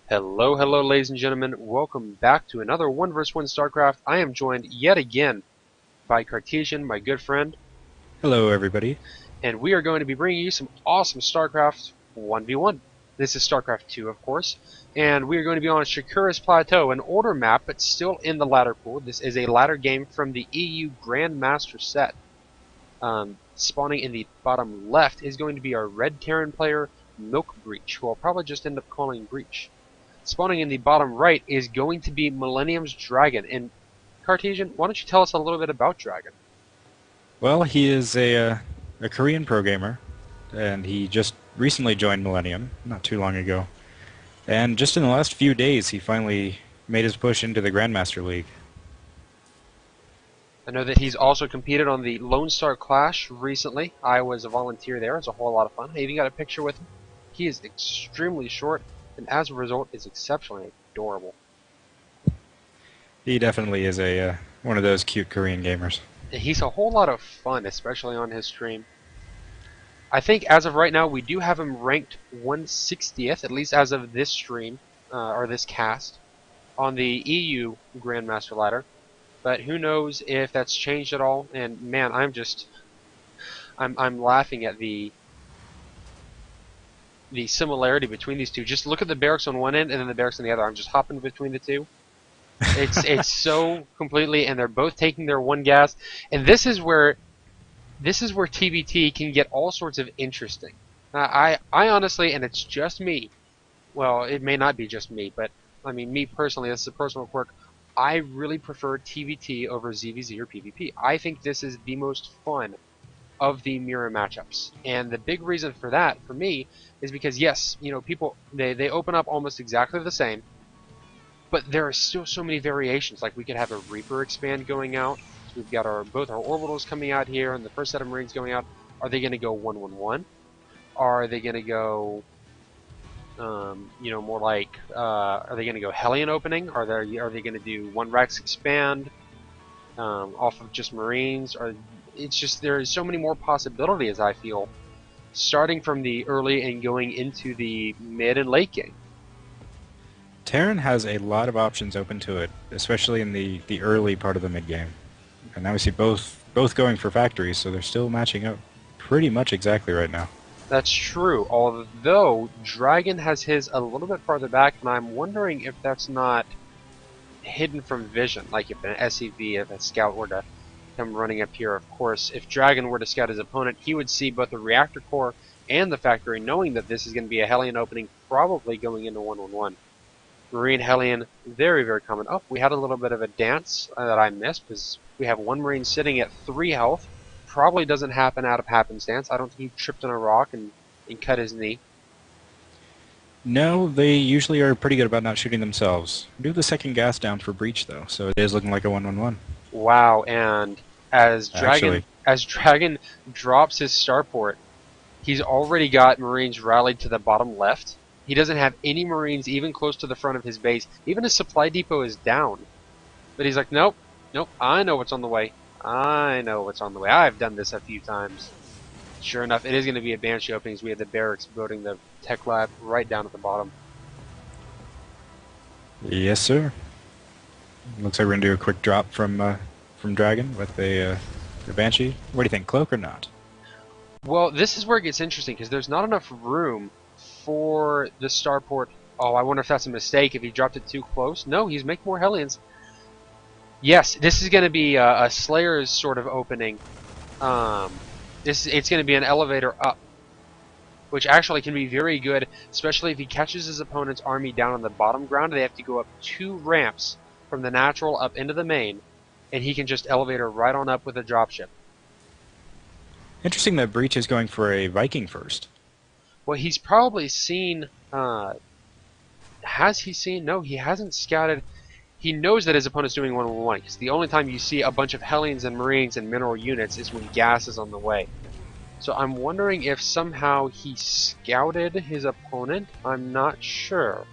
Hello, hello, ladies and gentlemen. Welcome back to another 1 vs 1 StarCraft. I am joined yet again by Cartesian, my good friend, Hello, everybody. and we are going to be bringing you some awesome StarCraft 1v1. This is StarCraft 2, of course, and we are going to be on Shakuras Plateau, an older map, but still in the ladder pool. This is a ladder game from the EU Grandmaster set. Spawning in the bottom left is going to be our Red Terran player, MilkBreach, who I'll probably just end up calling Breach. Spawning in the bottom right is going to be Millennium's Dragon. And Cartesian, why don't you tell us a little bit about Dragon? Well, he is a Korean pro gamer, and he just recently joined Millennium, not too long ago. And just in the last few days, he finally made his push into the Grandmaster League. I know that he's also competed on the Lone Star Clash recently. I was a volunteer there. It's a whole lot of fun. I even got a picture with him. He is extremely short, and as a result is exceptionally adorable. He definitely is a one of those cute Korean gamers. He's a whole lot of fun, especially on his stream. I think as of right now, we do have him ranked 160th, at least as of this stream, or this cast, on the EU Grandmaster ladder. But who knows if that's changed at all? And man, I'm laughing at the similarity between these two. Just look at the barracks on one end and then the barracks on the other. I'm just hopping between the two. It's so completely, and they're both taking their one gas. And this is where TBT can get all sorts of interesting. I honestly, and it's just me. Well, it may not be just me, but I mean me personally. This is a personal quirk. I really prefer TBT over ZVZ or PvP. I think this is the most fun of the mirror matchups. And the big reason for that, for me, is because yes, people they open up almost exactly the same, but there are still so many variations. Like we could have a Reaper expand going out. So we've got both our orbitals coming out here, and the first set of Marines going out. Are they going to go 1-1-1? Are they going to go more like, are they going to go Hellion opening? Are they going to do one Rex expand off of just Marines? Or it's just there's so many more possibilities. I feel starting from the early and going into the mid and late game. Terran has a lot of options open to it, especially in the early part of the mid game. And now we see both going for factories, so they're still matching up pretty much exactly right now. That's true, although Dragon has his a little bit farther back, and I'm wondering if that's not hidden from vision, like if an SCV, if a scout were to come running up here. Of course, if Dragon were to scout his opponent, he would see both the reactor core and the factory, knowing that this is going to be a Hellion opening, probably going into 1-1-1. Marine Hellion, very, very common. Oh, we had a little bit of a dance that I missed, because we have one Marine sitting at 3 health. Probably doesn't happen out of happenstance. I don't think he tripped on a rock and cut his knee. No, they usually are pretty good about not shooting themselves. Do the second gas down for Breach, though, so it is looking like a 1-1-1. Wow, and as Dragon drops his starport, he's already got Marines rallied to the bottom left. He doesn't have any Marines even close to the front of his base. Even his supply depot is down. But he's like, nope, I know what's on the way. I know what's on the way. I've done this a few times. Sure enough, it is going to be a Banshee openings. We have the barracks building the tech lab right down at the bottom. Yes, sir. Looks like we're gonna do a quick drop from Dragon with a Banshee. What do you think, cloak or not? Well, this is where it gets interesting, because there's not enough room for the starport. Oh, I wonder if that's a mistake, if he dropped it too close. No, he's making more Hellions. Yes, this is going to be a Slayer's sort of opening. It's going to be an elevator up, which actually can be very good, especially if he catches his opponent's army down on the bottom ground. They have to go up 2 ramps from the natural up into the main, and he can just elevator right on up with a dropship. Interesting that Breach is going for a Viking first. Well, he's probably seen. Has he seen? No, he hasn't scouted. He knows that his opponent's doing 1-1-1, because the only time you see a bunch of Hellions and Marines and mineral units is when gas is on the way. So I'm wondering if somehow he scouted his opponent. I'm not sure.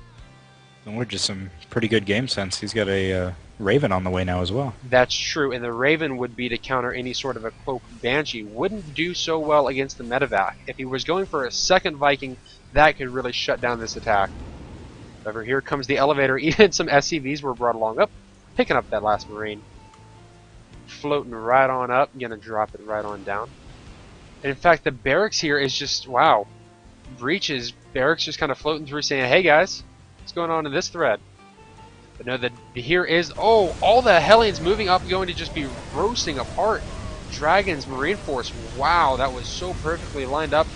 And just some pretty good game sense. He's got a Raven on the way now as well. That's true, and the Raven would be to counter any sort of a cloak Banshee. Wouldn't do so well against the medevac. If he was going for a second Viking, that could really shut down this attack. Over here comes the elevator. Even some SCVs were brought along. Up, picking up that last Marine. Floating right on up. Gonna drop it right on down. And in fact, the barracks here is just, wow. Breach's barracks just kind of floating through saying, hey guys, what's going on in this thread? But no, here is, oh, all the Hellions moving up, going to just be roasting apart Dragon's Marine Force. Wow, that was so perfectly lined up.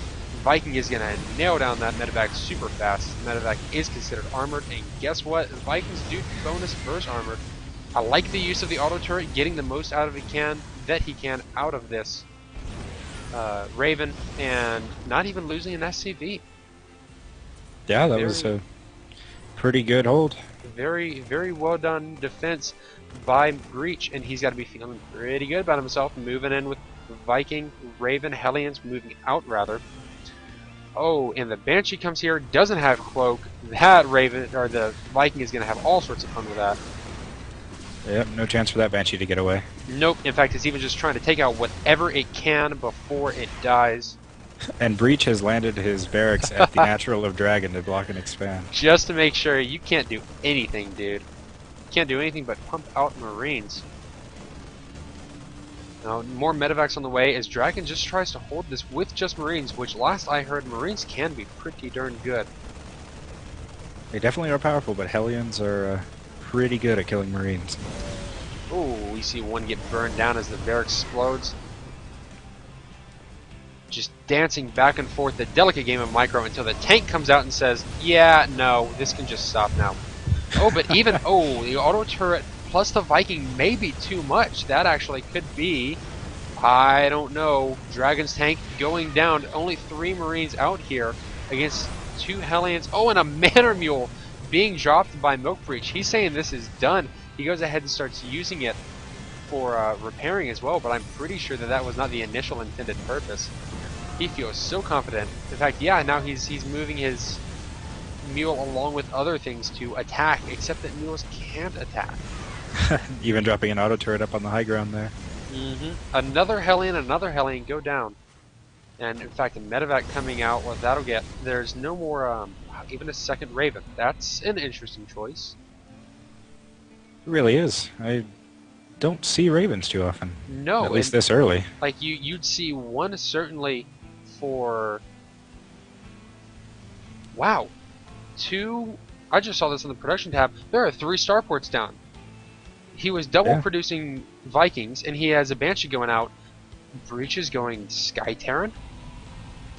Viking is going to nail down that medevac super fast. Medevac is considered armored, and guess what? The Vikings do bonus versus armored. I like the use of the auto turret, getting the most out of that he can out of this Raven, and not even losing an SCV. Yeah, that was a pretty good hold. Very, very well done defense by Breach, and he's got to be feeling pretty good about himself, moving in with Viking, Raven, Hellions, moving out rather. Oh, and the Banshee comes here, doesn't have Cloak. That Raven, or the Viking, is going to have all sorts of fun with that. Yep, no chance for that Banshee to get away. Nope, in fact, it's even just trying to take out whatever it can before it dies. And Breach has landed his barracks at the Natural of Dragon to block and expand. Just to make sure you can't do anything, dude. You can't do anything but pump out Marines. Now, more medevacs on the way as Dragon just tries to hold this with just Marines, which last I heard, Marines can be pretty darn good. They definitely are powerful, but Hellions are pretty good at killing Marines. Oh, we see one get burned down as the barracks explodes. Just dancing back and forth, the delicate game of micro, until the tank comes out and says, yeah, no, this can just stop now. Oh, but even, oh, the auto turret plus the Viking may be too much. That actually could be, I don't know, Dragon's tank going down. Only 3 Marines out here against 2 Hellions. Oh, and a Manor Mule being dropped by MilkBreach. He's saying this is done. He goes ahead and starts using it for repairing as well, but I'm pretty sure that that was not the initial intended purpose. He feels so confident. In fact, yeah, now he's moving his mule along with other things to attack, except that mules can't attack. Even dropping an auto turret up on the high ground there. Another Hellion go down. And in fact, a medevac coming out, well, that'll get, there's no more, even a second Raven. That's an interesting choice. It really is. I don't see Ravens too often. No. At least this early. Like, you'd see one certainly for, wow, 2, I just saw this on the production tab, there are 3 starports down. He was double producing Vikings, and he has a Banshee going out. Breach is going Sky Terran?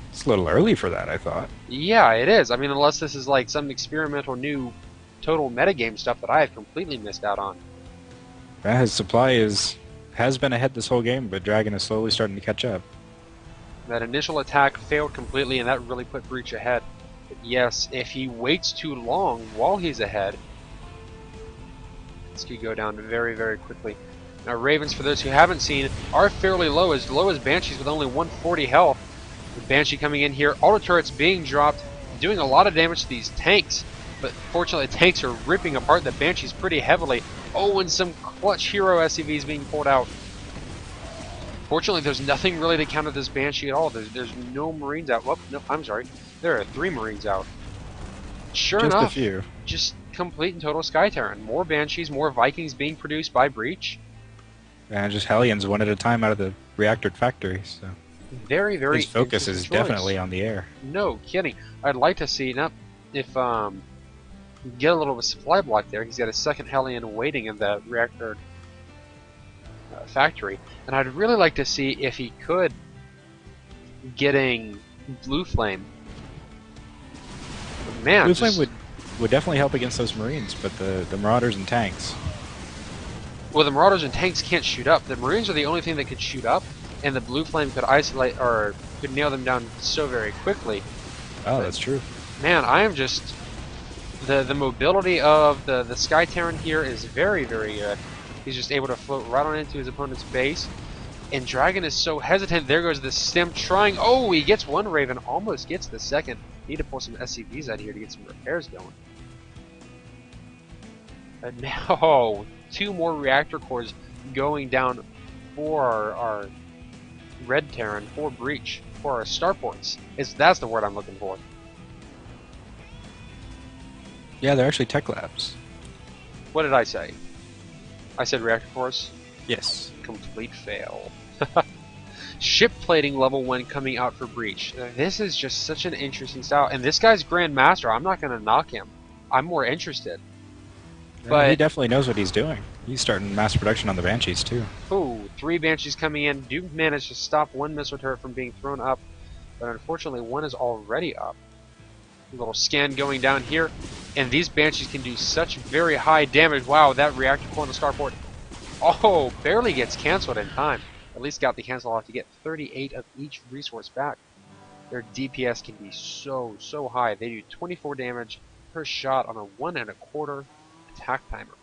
It's a little early for that, I thought. Yeah, it is. I mean, unless this is like some experimental new total metagame stuff that I have completely missed out on. Yeah, his supply has been ahead this whole game, but Dragon is slowly starting to catch up. That initial attack failed completely, and that really put Breach ahead. But yes, if he waits too long while he's ahead, this could go down very, very quickly. Now, Ravens, for those who haven't seen, are fairly low as Banshees with only 140 health. The Banshee coming in here, auto turrets being dropped, doing a lot of damage to these tanks, but fortunately the tanks are ripping apart the Banshees pretty heavily. Oh, and some clutch hero SCVs being pulled out. Fortunately, there's nothing really to counter this Banshee at all. There's no Marines out. Whoop, no, I'm sorry. There are 3 Marines out. Sure enough, just a few. Just complete and total Sky Terran. More Banshees, more Vikings being produced by Breach. And just Hellions one at a time out of the reactor factory. So very, very. His focus is definitely on the air. No kidding. I'd like to see now if get a little of a supply block there. He's got a second Hellion waiting in the reactor factory, and I'd really like to see if he could getting Blue Flame. But man, Blue Flame would definitely help against those Marines, but the Marauders and tanks. Well, the Marauders and tanks can't shoot up. The Marines are the only thing that could shoot up, and the Blue Flame could isolate or could nail them down so very quickly. Oh, that's true. Man, I am just the mobility of the Sky Terran here is very, very good. He's just able to float right on into his opponent's base. And Dragon is so hesitant. There goes the Stim trying. Oh, he gets one Raven, almost gets the second. Need to pull some SCVs out here to get some repairs going. And now, 2 more reactor cores going down for our Red Terran, for Breach, for our starports. That's the word I'm looking for. Yeah, they're actually tech labs. What did I say? I said reactor cores? Yes. Complete fail. Ship plating level 1 coming out for Breach. This is just such an interesting style. And this guy's Grandmaster, I'm not going to knock him. I'm more interested. He But, definitely knows what he's doing. He's starting mass production on the Banshees, too. ooh, 3 Banshees coming in. Do manage to stop one missile turret from being thrown up. But unfortunately, one is already up. A little scan going down here. And these Banshees can do such very high damage. Wow, that reactor core on the starport. Oh, barely gets canceled in time. At least got the cancel off to get 38 of each resource back. Their DPS can be so high. They do 24 damage per shot on a 1 1/4 attack timer.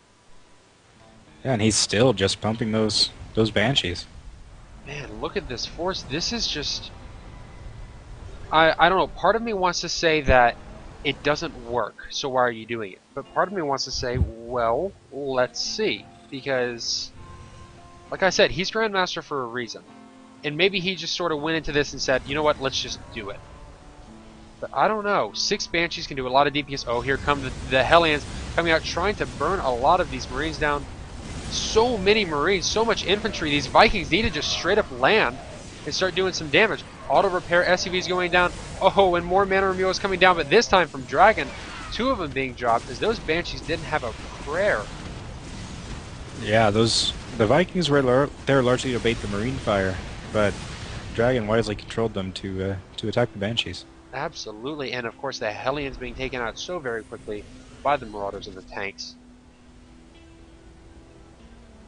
Yeah, and he's still just pumping those Banshees. Man, look at this force. This is just... I don't know. Part of me wants to say that it doesn't work, so why are you doing it? But part of me wants to say, well, let's see. Because, like I said, he's Grandmaster for a reason. And maybe he just sort of went into this and said, you know what, let's just do it. But I don't know. 6 Banshees can do a lot of DPS. Oh, here come the Hellions coming out trying to burn a lot of these Marines down. So many Marines, so much infantry. These Vikings need to just straight up land and start doing some damage. Auto repair SCVs going down. Oh, and more Manor Mules coming down, but this time from Dragon. 2 of them being dropped as those Banshees didn't have a prayer. Yeah, the Vikings were there largely to bait the Marine fire, but Dragon wisely controlled them to attack the Banshees. Absolutely, and of course the Hellions being taken out so very quickly by the Marauders and the tanks.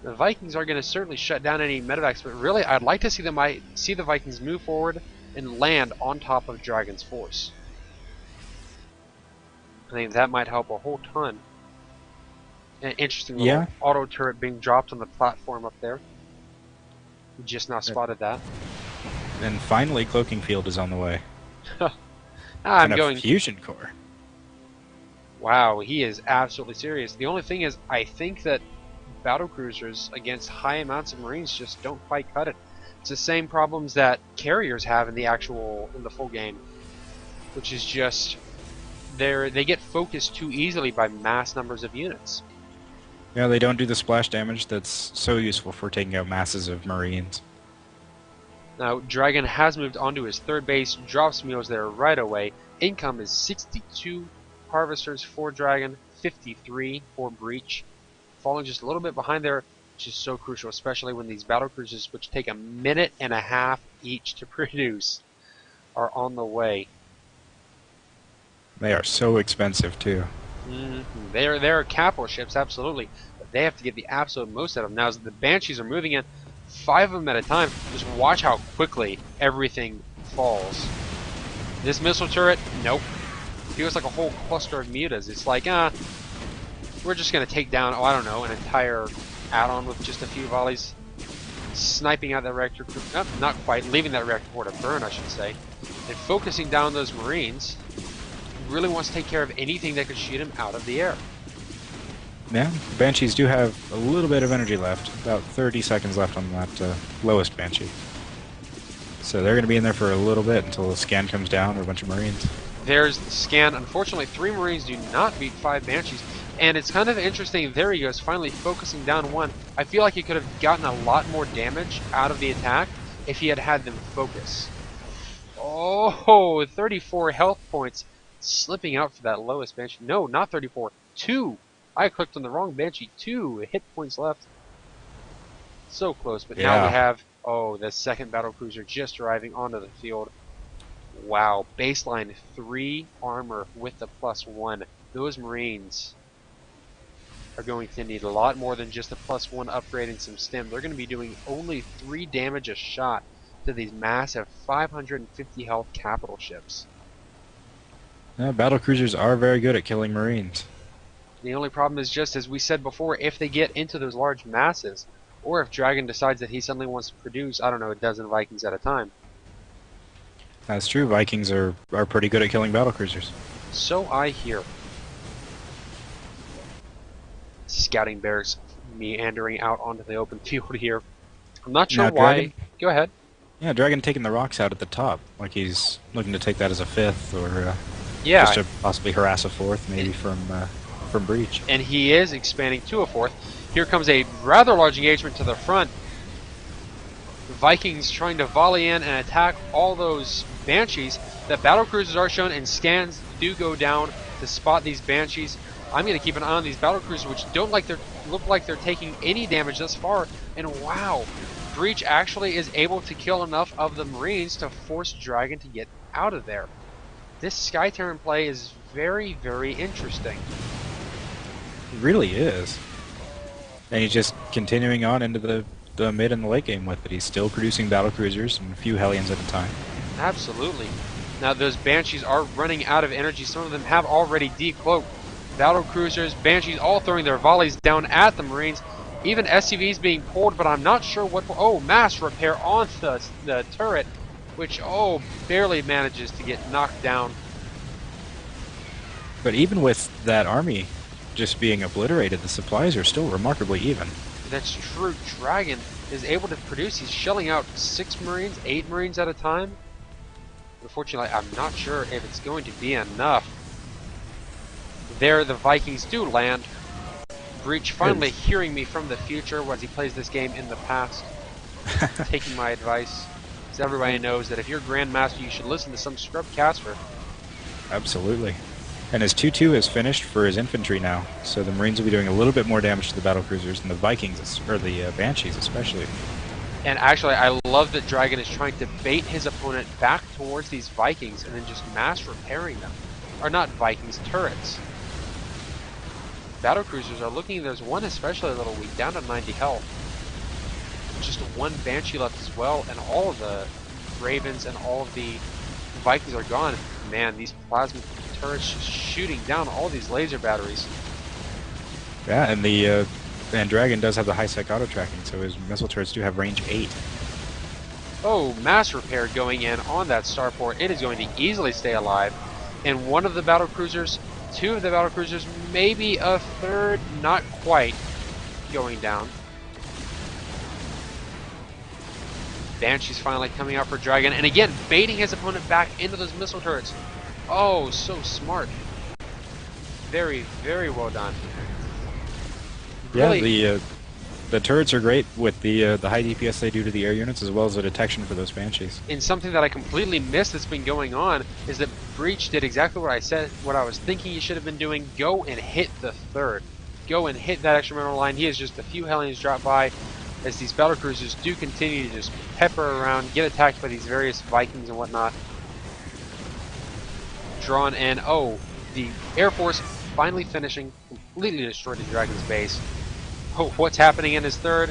The Vikings are going to certainly shut down any medevacs, but really I'd like to see the Vikings move forward and land on top of Dragon's force. I think that might help a whole ton. An interesting little auto turret being dropped on the platform up there. Just now spotted that. And finally, Cloaking Field is on the way. I'm and going a fusion core. Wow, he is absolutely serious. The only thing is, I think that battle cruisers against high amounts of Marines just don't quite cut it. It's the same problems that carriers have in the full game, which is just they get focused too easily by mass numbers of units. Yeah, they don't do the splash damage that's so useful for taking out masses of Marines. Now, Dragon has moved onto his third base, drops Mules there right away. Income is 62 Harvesters for Dragon, 53 for Breach. Falling just a little bit behind there, which is so crucial, especially when these battle cruisers, which take 1.5 minutes each to produce, are on the way. They are so expensive, too. Mm-hmm. They're capital ships, absolutely. But they have to get the absolute most out of them. Now, as the Banshees are moving in, 5 of them at a time, just watch how quickly everything falls. This missile turret, nope. Feels like a whole cluster of mutas. It's like, we're just going to take down, I don't know, an entire add-on with just a few volleys. Sniping out that reactor, not quite, leaving that reactor core to burn, I should say. And focusing down those Marines. Really wants to take care of anything that could shoot him out of the air. Yeah, the Banshees do have a little bit of energy left. About 30 seconds left on that lowest Banshee. So they're going to be in there for a little bit until the scan comes down or a bunch of Marines. There's the scan. Unfortunately, 3 Marines do not beat 5 Banshees. And it's kind of interesting. There he goes, finally focusing down one. I feel like he could have gotten a lot more damage out of the attack if he had had them focus. Oh, 34 health points. Slipping out for that lowest Banshee. No, not 34. 2. I clicked on the wrong Banshee. 2 hit points left. So close, but now we have, the second battle cruiser just arriving onto the field. Wow, baseline 3 armor with the +1. Those Marines are going to need a lot more than just a +1 upgrade and some stim. They're going to be doing only 3 damage a shot to these massive 550 health capital ships. Yeah, battle cruisers are very good at killing Marines. The only problem is, just as we said before, if they get into those large masses, or if Dragon decides that he suddenly wants to produce, I don't know, a dozen Vikings at a time. That's true. Vikings are pretty good at killing battle cruisers. So I hear. Scouting barracks meandering out onto the open field here. I'm not sure why. Dragon? Go ahead. Yeah, Dragon taking the rocks out at the top, like he's looking to take that as a 5th or Yeah, just to possibly harass a fourth, maybe from Breach. and he is expanding to a fourth. Here comes a rather large engagement to the front. The Vikings trying to volley in and attack all those Banshees. The battle cruisers are shown, and scans do go down to spot these Banshees. I'm going to keep an eye on these battle cruisers, which don't look like they're taking any damage thus far. And wow, Breach actually is able to kill enough of the Marines to force Dragon to get out of there. This Sky Terran play is very, very interesting. It really is. And he's just continuing on into the mid and the late game with it. He's still producing battle cruisers and a few Hellions at a time. Absolutely. Now those Banshees are running out of energy. Some of them have already decloaked. Battle cruisers, Banshees, all throwing their volleys down at the Marines. Even SCVs being pulled, but I'm not sure what for. Oh, mass repair on the turret, which, oh, barely manages to get knocked down. But even with that army just being obliterated, the supplies are still remarkably even. That's true. Dragon is able to produce. He's shelling out 6 Marines, 8 Marines at a time. Unfortunately, I'm not sure if it's going to be enough. There, the Vikings do land. Breach finally hearing me from the future as he plays this game in the past. Taking my advice. Because everybody knows that if you're Grandmaster, you should listen to some scrub caster. Absolutely. And his 2-2 is finished for his infantry now, so the Marines will be doing a little bit more damage to the battle cruisers and the Vikings, or the Banshees especially. And actually, I love that Dragon is trying to bait his opponent back towards these Vikings and then just mass repairing them. Or not Vikings, turrets. Battle cruisers are looking, there's one especially a little weak, down to 90 health. Just one Banshee left as well, and all of the Ravens and all of the Vikings are gone. Man, these plasma turrets just shooting down all these laser batteries. Yeah, and Dragon does have the high-sec auto-tracking, so his missile turrets do have range 8. Oh, mass repair going in on that starport. It is going to easily stay alive. And one of the battle cruisers, 2 of the battle cruisers, maybe a third, not quite, going down. Banshee's finally coming out for Dragon, and again, baiting his opponent back into those missile turrets. Oh, so smart. Very, very well done. Really, Yeah, the turrets are great with the high DPS they do to the air units, as well as the detection for those Banshees. and something that I completely missed that's been going on is that Breach did exactly what I said, what I was thinking he should have been doing. Go and hit the third. Go and hit that extra mineral line. He has just a few Hellions drop by as these battle cruisers do continue to just pepper around, get attacked by these various Vikings and whatnot. Drawn in. Oh, the Air Force finally finishing, completely destroyed the Dragon's base. Oh, what's happening in his third?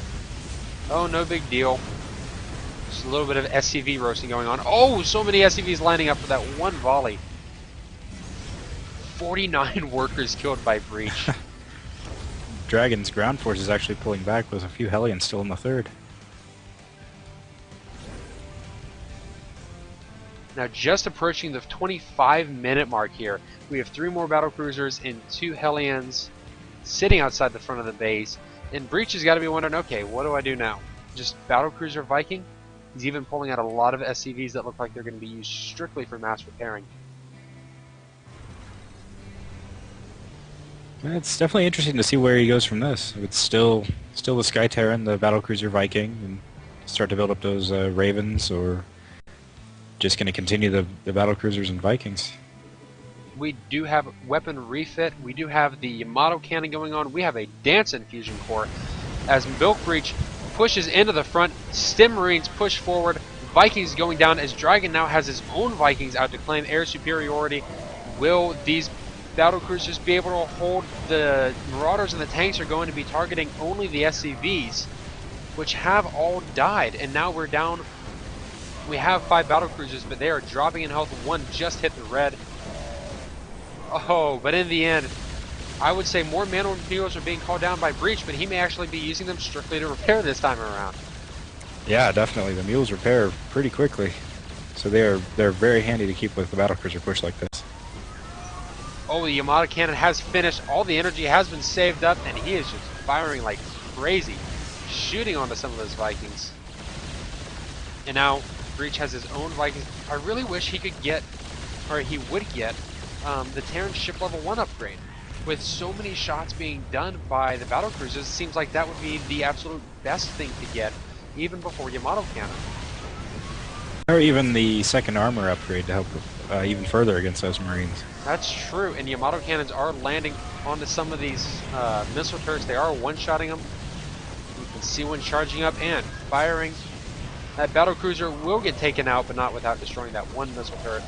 Oh, no big deal. Just a little bit of SCV roasting going on. Oh, so many SCVs lining up for that one volley. 49 workers killed by Breach. Dragon's ground force is actually pulling back with a few Hellions still in the third. Now, just approaching the 25-minute mark here, we have 3 more battle cruisers and 2 Hellions sitting outside the front of the base. And Breach has got to be wondering, okay, what do I do now? Just battle cruiser Viking? He's even pulling out a lot of SCVs that look like they're going to be used strictly for mass repairing. It's definitely interesting to see where he goes from this. It's still the Sky Terran, the battlecruiser Viking, and start to build up those Ravens, or just going to continue the battlecruisers and Vikings. We do have weapon refit. We do have the Yamato cannon going on. We have a dance infusion core. As MilkBreach pushes into the front, Stim Marines push forward. Vikings going down as Dragon now has his own Vikings out to claim air superiority. Will these battle cruisers be able to hold? The Marauders and the tanks are going to be targeting only the SCVs, which have all died. And now we're down. We have 5 battle cruisers, but they are dropping in health. One just hit the red. Oh, but in the end, I would say more manual mules are being called down by Breach, but he may actually be using them strictly to repair this time around. Yeah, definitely. The mules repair pretty quickly, so they're very handy to keep with the battlecruiser push like this. Oh, the Yamato cannon has finished. All the energy has been saved up, and he is just firing like crazy, shooting onto some of those Vikings. And now Breach has his own Vikings. I really wish he could get, or he would get, the Terran ship level 1 upgrade. With so many shots being done by the battlecruisers, it seems like that would be the absolute best thing to get, even before Yamato Cannon. Or even the second armor upgrade to help even further against those Marines. That's true, and Yamato cannons are landing onto some of these missile turrets. They are one-shotting them. You can see one charging up and firing. That battlecruiser will get taken out, but not without destroying that one missile turret.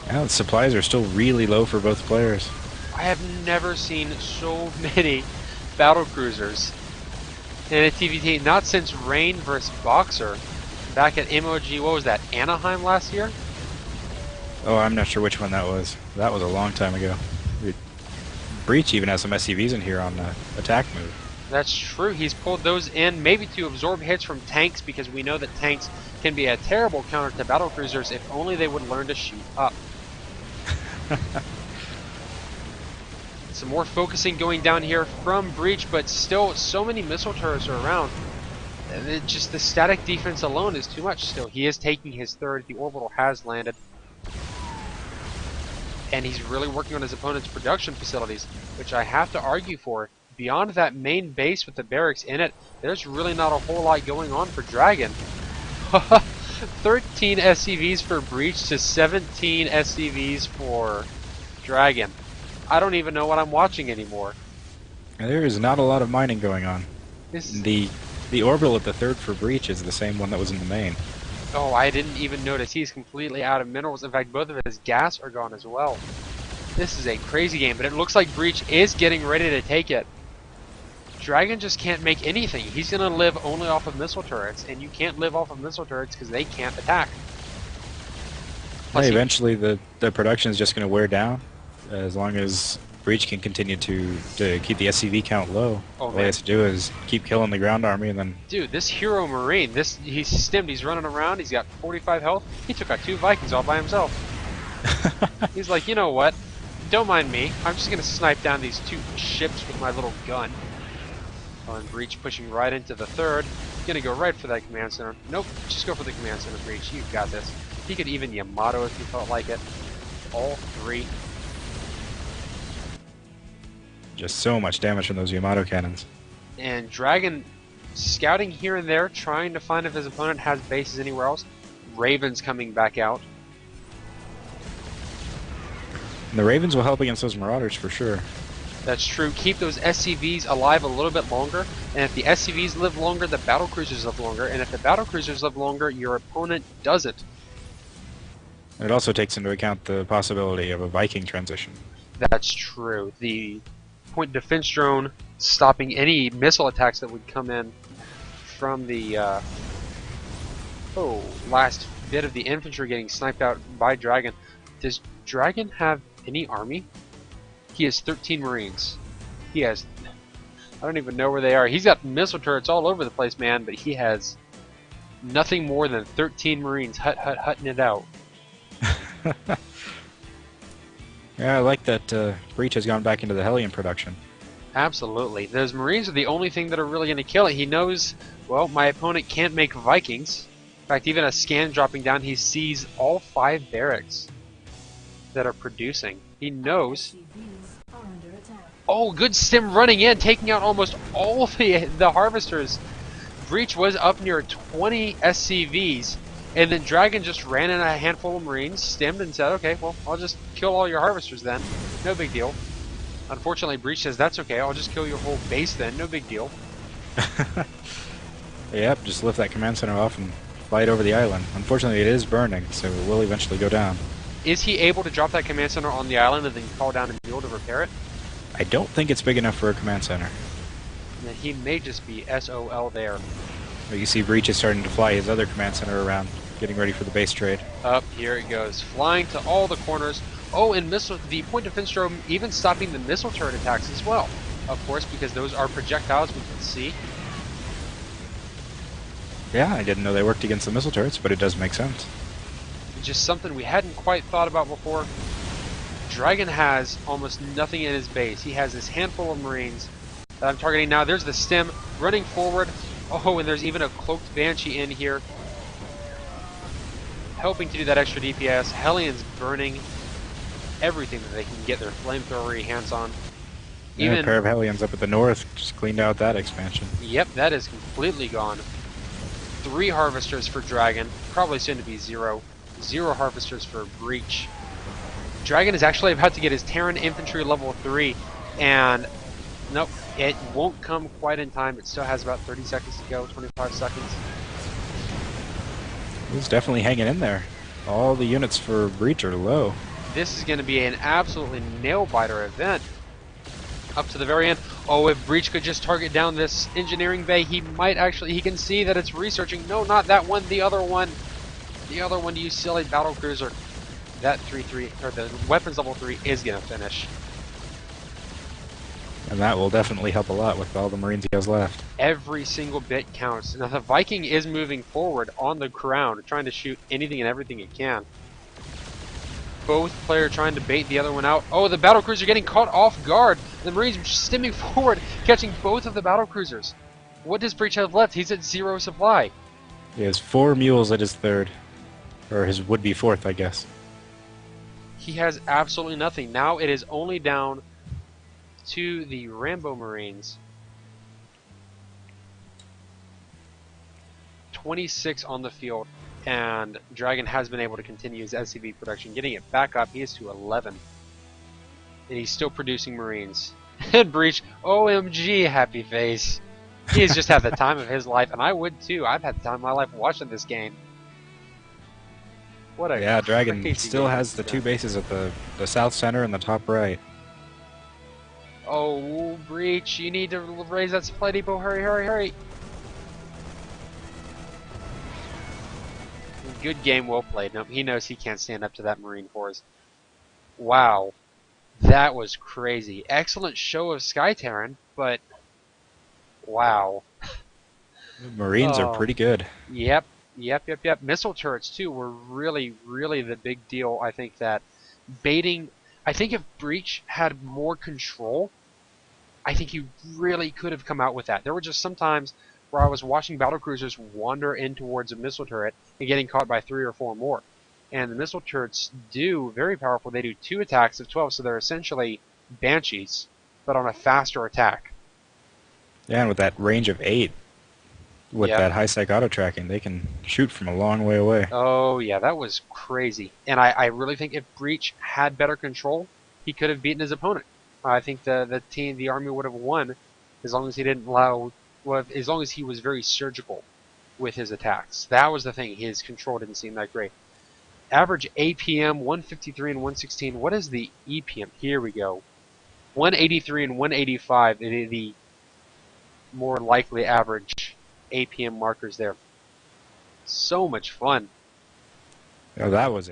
Yeah, the supplies are still really low for both players. I have never seen so many battlecruisers in a TVT, not since Rain versus Boxer back at MOG, what was that, Anaheim last year? Oh, I'm not sure which one that was. That was a long time ago. Breach even has some SCVs in here on the attack move. That's true. He's pulled those in maybe to absorb hits from tanks, because we know that tanks can be a terrible counter to battlecruisers if only they would learn to shoot up. Some more focusing going down here from Breach, but still so many missile turrets are around. Just the static defense alone is too much still. He is taking his third. The orbital has landed. And he's really working on his opponent's production facilities, which I have to argue for. Beyond that main base with the barracks in it, there's really not a whole lot going on for Dragon. 13 SCVs for Breach to 17 SCVs for Dragon. I don't even know what I'm watching anymore. There is not a lot of mining going on. This... The orbital at the third for Breach is the same one that was in the main. Oh, I didn't even notice. He's completely out of minerals. In fact, both of his gas are gone as well. This is a crazy game, but it looks like Breach is getting ready to take it. Dragon just can't make anything. He's going to live only off of missile turrets, and you can't live off of missile turrets because they can't attack. Hey, eventually the production is just going to wear down as long as Breach can continue to keep the SCV count low. Oh, all he has to do is keep killing the ground army and then... Dude, this hero Marine, he's stimmed, he's running around, he's got 45 health. He took out 2 Vikings all by himself. He's like, you know what? Don't mind me. I'm just going to snipe down these 2 ships with my little gun. Oh, and Breach pushing right into the third. Gonna go right for that command center. Nope, just go for the command center, Breach. You've got this. He could even Yamato if he felt like it. All 3. Just so much damage from those Yamato cannons. And Dragon scouting here and there, trying to find if his opponent has bases anywhere else. Ravens coming back out. And the Ravens will help against those Marauders for sure. That's true. Keep those SCVs alive a little bit longer, and if the SCVs live longer, the battlecruisers live longer, and if the battlecruisers live longer, your opponent doesn't. It also takes into account the possibility of a Viking transition. That's true. The point defense drone stopping any missile attacks that would come in from the last bit of the infantry getting sniped out by Dragon. Does Dragon have any army? He has 13 Marines. He has... I don't even know where they are. He's got missile turrets all over the place, man, but he has nothing more than 13 Marines hutting it out. Yeah, I like that Breach has gone back into the Hellion production. Absolutely. Those Marines are the only thing that are really going to kill it. He knows, well, my opponent can't make Vikings. In fact, even a scan dropping down, he sees all 5 barracks that are producing. He knows. Oh, good stim running in, taking out almost all of the harvesters. Breach was up near 20 SCVs, and then Dragon just ran in a handful of Marines, stemmed, and said, okay, well, I'll just kill all your harvesters then. No big deal. Unfortunately, Breach says, that's okay, I'll just kill your whole base then. No big deal. Yep, just lift that command center off and fly it over the island. Unfortunately, it is burning, so it will eventually go down. Is he able to drop that command center on the island and then call down a mule to repair it? I don't think it's big enough for a command center. Then he may just be SOL there. But you see Breach is starting to fly his other command center around, getting ready for the base trade. Up here it goes, flying to all the corners. Oh, and the point defense drone even stopping the missile turret attacks as well. Of course, because those are projectiles we can see. Yeah, I didn't know they worked against the missile turrets, but it does make sense. Just something we hadn't quite thought about before. Dragon has almost nothing in his base. He has this handful of Marines that I'm targeting now. There's the stem running forward. Oh, and there's even a cloaked Banshee in here. helping to do that extra DPS. Hellions burning everything that they can get their flamethrowery hands on. And a pair of Hellions up at the north just cleaned out that expansion. Yep, that is completely gone. 3 harvesters for Dragon, probably soon to be 0. 0 harvesters for Breach. Dragon is actually about to get his Terran infantry level 3, and nope, it won't come quite in time. It still has about 30 seconds to go, 25 seconds. He's definitely hanging in there. All the units for Breach are low. This is going to be an absolutely nail-biter event. Up to the very end. Oh, if Breach could just target down this engineering bay, he might actually, he can see that it's researching. No, not that one, the other one. The other one, you silly battlecruiser. That 3-3, or the weapons level 3 is going to finish. And that will definitely help a lot with all the Marines he has left. Every single bit counts. Now the Viking is moving forward on the crown, trying to shoot anything and everything it can. Both players trying to bait the other one out. Oh, the battlecruiser getting caught off guard. The Marines stimming forward, catching both of the battlecruisers. What does Breach have left? He's at 0 supply. He has 4 mules at his third. Or his would-be fourth, I guess. He has absolutely nothing. Now it is only down to the Rambo Marines. 26 on the field. And Dragon has been able to continue his SCV production, getting it back up. He is to 11. And he's still producing Marines. And Breach, OMG, happy face. He has just had the time of his life, and I would too. I've had the time of my life watching this game. What a yeah, Dragon still has the 2 bases at the south center and the top right. Oh, Breach, you need to raise that supply depot. Hurry, hurry, hurry. Good game, well played. No, he knows he can't stand up to that Marine force. Wow. That was crazy. Excellent show of Sky Terran, but wow. The Marines are pretty good. Yep. Missile turrets, too, were really, really the big deal. I think that baiting... I think if Breach had more control, I think he really could have come out with that. There were just some times where I was watching battlecruisers wander in towards a missile turret and getting caught by 3 or 4 more. And the missile turrets do, very powerful, they do 2 attacks of 12, so they're essentially Banshees, but on a faster attack. Yeah, and with that range of 8, with that high psych auto tracking, they can shoot from a long way away. Oh yeah, that was crazy. And I really think if Breach had better control, he could have beaten his opponent. I think the army would have won as long as he didn't allow... Well, as long as he was very surgical with his attacks. That was the thing. His control didn't seem that great. Average APM, 153 and 116. What is the EPM? Here we go. 183 and 185. The more likely average APM markers there. So much fun. Oh, that was